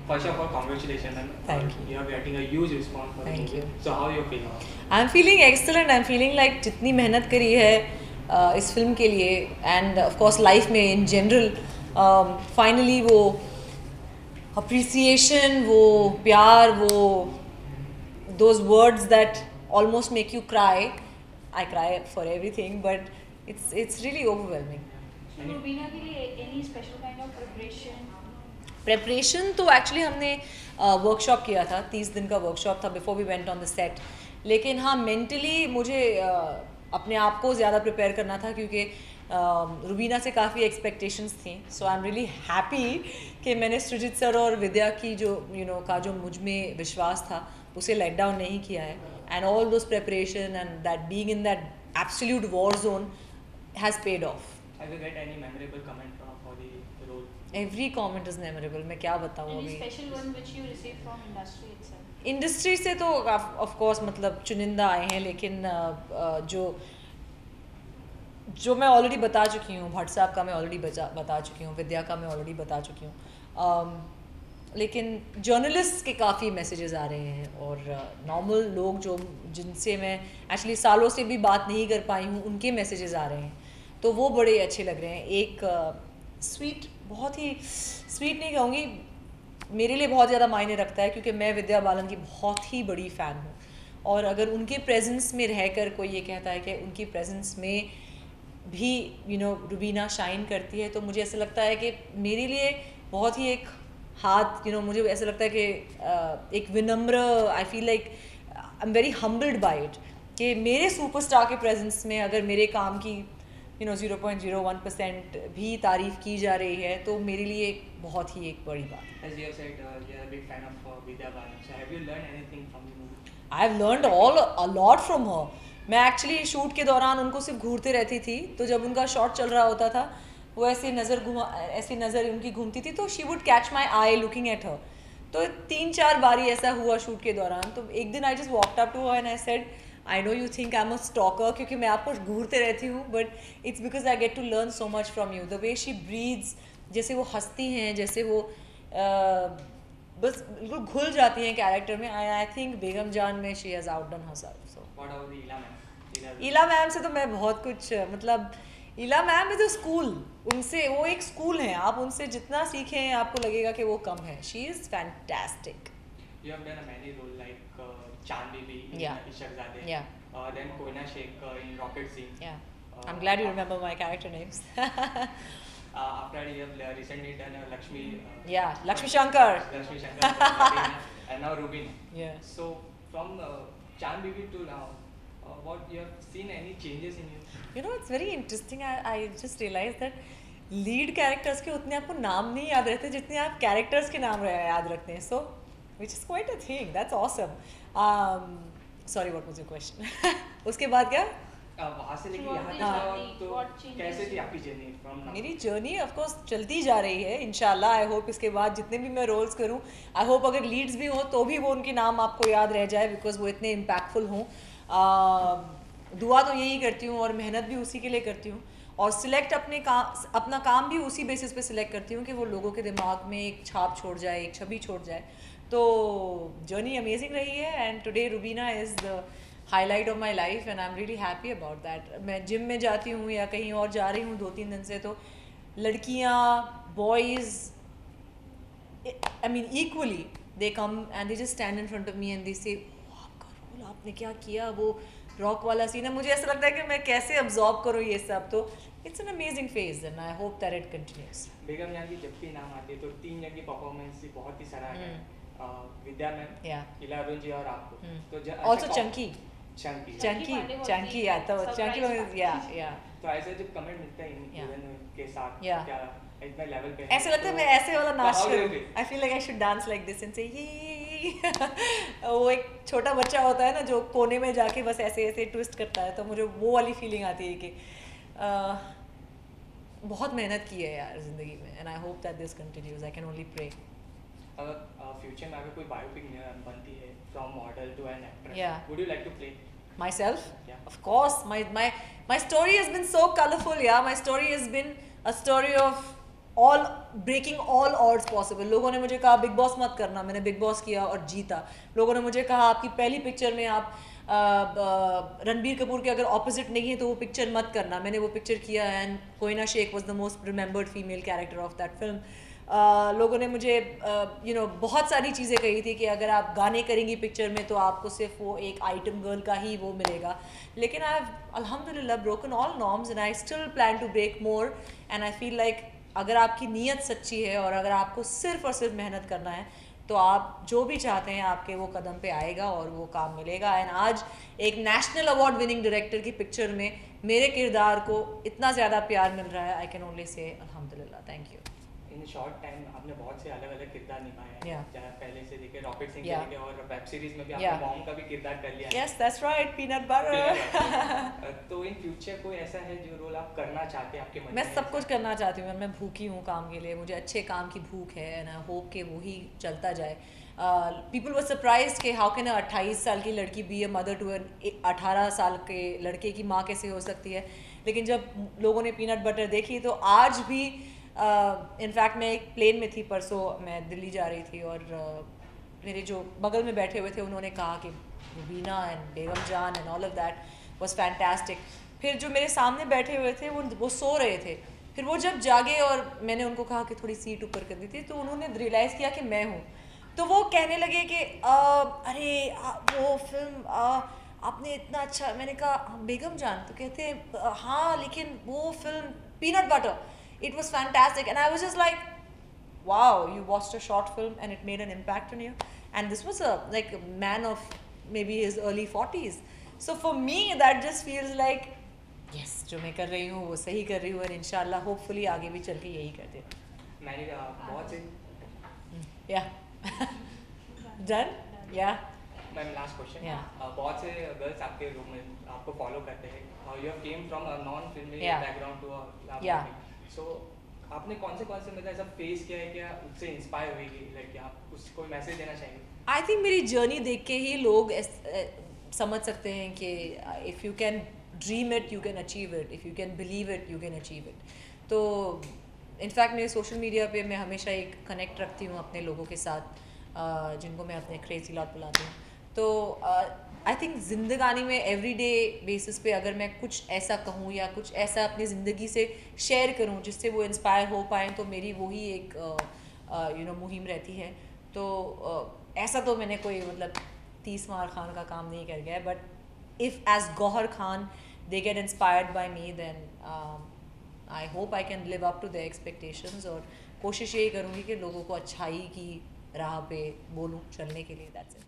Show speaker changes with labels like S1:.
S1: First of all, congratulations, and
S2: Thank you.
S1: you are getting a huge response for the
S2: Thank
S1: movie.
S2: you.
S1: So how you feeling?
S2: I'm feeling excellent. I'm feeling like जितनी मेहनत करी है इस film के लिए and of course life में in general, finally वो appreciation, वो प्यार, वो those words that almost make you cry. I cry for everything, but it's really overwhelming.
S3: Rubina के लिए any special kind of preparation?
S2: Preparation तो एक्चुअली हमने वर्कशॉप किया था, 30 दिन का वर्कशॉप था before we went on the set. लेकिन हाँ, मेंटली मुझे अपने आप को ज़्यादा प्रिपेयर करना था क्योंकि रुबीना से काफ़ी एक्सपेक्टेशंस थी. सो आई एम रियली हैप्पी कि मैंने सृजित सर और विद्या की जो का जो मुझ में विश्वास था उसे लेट डाउन नहीं किया है. And all those preparation and that being in that absolute war zone has paid of.
S1: Have you get any memorable comment for the role?
S2: Every comment is memorable. मैं क्या बताऊँ
S3: Any
S2: अभी.
S3: special one which you received from industry itself?
S2: Industry से तो of course मतलब चुनिंदा आए हैं, लेकिन जो मैं ऑलरेडी बता चुकी हूँ, भट्ट साहब का मैं ऑलरेडी बता चुकी हूँ, विद्या का मैं ऑलरेडी बता चुकी हूँ. लेकिन जर्नलिस्ट के काफ़ी मैसेजेस आ रहे हैं और नॉर्मल लोग जो जिनसे मैं एक्चुअली सालों से भी बात नहीं कर पाई हूँ उनके मैसेजेस आ रहे हैं, तो वो बड़े अच्छे लग रहे हैं. एक स्वीट, बहुत ही स्वीट नहीं कहूँगी, मेरे लिए बहुत ज़्यादा मायने रखता है क्योंकि मैं विद्या बालन की बहुत ही बड़ी फ़ैन हूँ. और अगर उनके प्रेजेंस में रहकर कोई ये कहता है कि उनकी प्रेजेंस में भी रुबीना शाइन करती है, तो मुझे ऐसा लगता है कि मेरे लिए बहुत ही एक हाथ मुझे ऐसा लगता है कि एक विनम्र, I feel like I am very humbled by it कि मेरे सुपरस्टार के प्रेजेंस में अगर मेरे काम की 0.01% भी तारीफ़ की जा रही है तो मेरे लिए बहुत ही एक बड़ी बात.
S1: As you have said, you are a big fan of Vidya Balan. So have you learned anything from the movie?
S2: I have learned a lot from her. मैं एक्चुअली शूट के दौरान उनको सिर्फ घूरते रहती थी, तो जब उनका शॉट चल रहा होता था वो ऐसी नज़र उनकी घूमती थी तो she would catch my I looking at her. तो 3-4 बारी ऐसा हुआ शूट के दौरान. तो एक दिन I just walked up to her and I said, I know you think I am a stalker क्योंकि मैं आपको घूरते रहती हूँ, but it's because I get to learn so much from you. The way she breathes, जैसे वो हंसती हैं, जैसे वो बस बिल्कुल घुल जाती हैं कैरेक्टर में. आई थिंक बेगम जान में she has outdone herself. So
S1: What about the Ila ma'am?
S2: Ila ma'am से तो मैं बहुत कुछ मतलब, Ila ma'am is a school. उनसे वो एक स्कूल है, आप उनसे जितना सीखें आपको लगेगा कि वो कम है. She is fantastic.
S1: You have done a many role like Chan Bibi in
S2: Yeah.
S1: Ishaqzade.
S2: Yeah.
S1: Then Koina Sheikh in Rocket Scene.
S2: Yeah. I'm glad you remember my character names.
S1: After you have recently done Lakshmi.
S2: Yeah, Lakshmi Shankar.
S1: Lakshmi Shankar. And now Rubin.
S2: Yeah.
S1: So from Chan Bibi to now, what you have seen any changes in you?
S2: It's very interesting. I just realized that lead characters के उतने आपको नाम नहीं याद रहते जितने आप characters के नाम याद रखते हैं. So which is quite a thing. That's awesome. Sorry, what was your question? उसके बाद क्या?
S1: वहाँ से लेके यहाँ
S3: journey,
S1: तक तो
S3: what changes
S1: कैसे थी
S3: you?
S1: आपकी जर्नी फ्रॉम नाउ?
S2: मेरी जर्नी ऑफ कोर्स चलती जा रही है इंशाल्लाह. आई होप इसके बाद जितने भी मैं रोल्स करूं, आई होप अगर लीड्स भी हों तो भी वो उनके नाम आपको याद रह जाए बिकॉज वो इतने इम्पैक्टफुल हों. दुआ तो यही करती हूँ और मेहनत भी उसी के लिए करती हूँ और सिलेक्ट अपना काम भी उसी बेसिस पे सिलेक्ट करती हूँ कि वो लोगों के दिमाग में एक छाप छोड़ जाए, एक छवि छोड़ जाए. तो जर्नी अमेजिंग रही है and today Rubina is the highlight of my life and I am really happy about that. मैं जिम में जाती हूँ या कहीं और जा रही हूँ 2-3 दिन से, तो लड़कियाँ, boys, I mean equally they come and they just stand in front of me and they से, आपका रोल, आपने क्या किया, वो रॉक वाला सीन है. मुझे ऐसा लगता है कि मैं कैसे अब्जॉर्ब करूँ ये सब. तो it's an amazing phase and I hope that it continues.
S1: Begum Jaan की जब भी नाम आती है तो 3 जन की परफॉर्मेंस बहुत ही सराहनीय है. विद्या मैम, इला अरुण जी और आपको. तो
S2: ऑल्सो चंकी
S3: चंकी
S2: या तो चंकी या
S1: तो ऐसे जब कमेंट मिलता है इन के साथ,
S2: Yeah.
S1: क्या इतना लेवल पे
S2: ऐसे लगता है मैं ऐसे वाला नाच
S1: how do you
S2: करूँ.
S1: feel?
S2: I feel like I should dance like this and से ये वो एक छोटा बच्चा होता है ना जो कोने में जाके बस ऐसे ऐसे ट्विस्ट करता है, तो मुझे वो वाली फीलिंग आती है कि बहुत मेहनत की है यार ज़िंदगी में and I hope that this continues. I can only pray.
S1: अगर फ्यूचर में अगर कोई बायोपिक बनती है from model to an actress,
S2: Yeah.
S1: Would you like to play?
S2: Myself?
S1: Yeah.
S2: Of course. My story has been so colorful. Yeah, my story has been a story of all breaking all odds possible. लोगों ने मुझे कहा big boss मत करना, मैंने big boss किया और जीता. लोगों ने मुझे कहा आपकी पहली पिक्चर में आप रणबीर कपूर के अगर ऑपोजिट नहीं है तो वो पिक्चर मत करना. मैंने वो पिक्चर किया and Koena Shaikh was the most remembered female character of that film. लोगों ने मुझे बहुत सारी चीज़ें कही थी कि अगर आप गाने करेंगी पिक्चर में तो आपको सिर्फ वो एक आइटम गर्ल का ही वो मिलेगा. लेकिन आई हैव अल्हम्दुलिल्लाह broken all norms and I still plan to break more. And I feel like अगर आपकी नीयत सच्ची है और अगर आपको सिर्फ और सिर्फ मेहनत करना है तो आप जो भी चाहते हैं आपके वो कदम पे आएगा और वो काम मिलेगा. एंड आज एक नेशनल अवार्ड विनिंग डायरेक्टर की पिक्चर में मेरे किरदार को इतना ज़्यादा प्यार मिल रहा है. आई कैन ओनली से अल्हम्दुलिल्लाह. Thank you.
S1: In short time आपने बहुत से अलग अलग किरदार निभाए हैं.
S2: Yeah.
S1: पहले से लेके रॉकेट सिंह
S2: Yeah.
S1: से लेके और वेब सीरीज में भी
S2: Yeah.
S1: आपने मॉम का भी किरदार कर लिया.
S2: Yes that's right. Peanut butter.
S1: तो इन फ्यूचर कोई ऐसा है जो रोल आप करना चाहते हैं आपके मन में?
S2: मैं सब कुछ करना चाहती हूँ. मैं भूखी हूँ काम के लिए. मुझे अच्छे काम की भूख है एंड आई होप कि वो ही चलता जाए. पीपल वर सरप्राइज कि हाउ कैन 28 साल की लड़की बी ए मदर टू 18 साल के लड़के की माँ कैसे हो सकती है. लेकिन जब लोगों ने पीनट बटर देखी तो आज भी इनफैक्ट मैं एक प्लेन में थी परसों, मैं दिल्ली जा रही थी और मेरे जो बगल में बैठे हुए थे उन्होंने कहा कि रुबीना एंड बेगम जान and all of that was fantastic. फिर जो मेरे सामने बैठे हुए थे वो सो रहे थे. फिर वो जब जागे और मैंने उनको कहा कि थोड़ी सीट ऊपर कर दी थी तो उन्होंने रियलाइज़ किया कि मैं हूँ. तो वो कहने लगे कि अरे वो फिल्म आपने इतना अच्छा. मैंने कहा बेगम जान. तो कहते हाँ लेकिन वो film peanut butter, it was fantastic and I was just like wow, you watched a short film and it made an impact on you. And this was a man of maybe his early 40s. So for me that just feels like yes, जो मैं कर रही हूँ वो सही कर रही हूँ और इंशाल्लाह होपफुली आगे भी चल के यही करते हैं.
S1: मैंने बहुत से
S2: डन
S1: मैम लास्ट क्वेश्चन. बहुत से गर्ल्स आपके रूम में आपको फॉलो करते हैं. You have came from a non फिल्मी बैकग्राउंड टू अ सो आपने कौन से मतलब ऐसा फेस किया है क्या उससे इंस्पायर हुई कि लाइक आप उसको कोई मैसेज देना चाहेंगे?
S2: आई थिंक मेरी जर्नी देख के ही लोग समझ सकते हैं कि if you can dream it you can achieve it, if you can believe it you can achieve it. तो इनफैक्ट मेरे सोशल मीडिया पे मैं हमेशा एक कनेक्ट रखती हूँ अपने लोगों के साथ जिनको मैं अपने क्रेजी लॉट बुलाती हूँ. तो आई थिंक ज़िंदगानी में एवरीडे बेसिस पे अगर मैं कुछ ऐसा कहूँ या कुछ ऐसा अपनी ज़िंदगी से शेयर करूँ जिससे वो इंस्पायर हो पाएँ तो मेरी वही एक मुहिम रहती है. तो ऐसा तो मैंने कोई मतलब 30 मार खान का काम नहीं कर गया है. But if as Gauhar Khan they get inspired by me then I hope I can live up to their expectations. और कोशिश यही करूँगी कि लोगों को अच्छाई की राह पे बोलूँ चलने के लिए. That's it.